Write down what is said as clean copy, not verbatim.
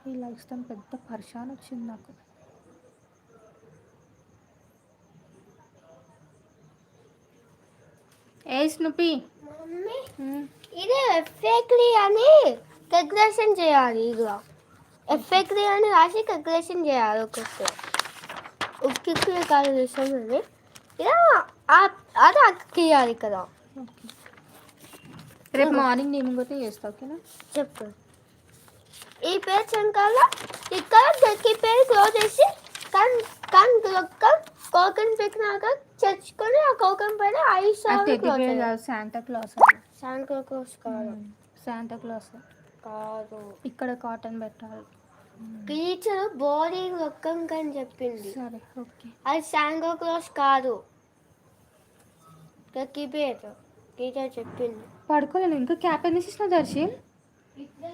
ఈ లైఫ్ తను పెద్ద పరిశాన్ వచ్చింది నాకు. ఏ స్నూపీ మమ్మీ ఇది ఎఫెక్ట్లీ అని క్యాల్కులేషన్ చేయాలి. ఇదిగో ఎఫెక్ట్లీ అని రాసి క్యాల్కులేషన్ చేయాలి. ఒక్కొక్క క్యాల్కులేషన్ అని ఇలా అది అక్కియాలి కదా. ఓకే, రేపు మార్నింగ్ నేను పోతే చేస్తా. ఓకేనా? చెప్పు. ఈ పేజ్ వెనకాల ఇక్కడ గట్టి పేరు క్లోజ్ చేసి కోకన్ పెట్టినాక చచ్చుకొని ఆ కోకన్ పైన 5 సార్లు క్లోజ్ చేయాలి. Santa Claus. శాంటా క్లాస్ కాదు. శాంటా క్లాస్ కాదు, ఇక్కడ కాటన్ పెట్టాలి. టీచర్ బాడీ రొక్కం అని చెప్పింది. సరే ఓకే. అది శాంటా క్లాస్ కాదు, గట్టి పేరు టీచర్ చెప్పింది. పడుకోలేను ఇంకా. క్యాప్ ఎందుకు ఇచ్చిన దర్శన్? ఇట్లా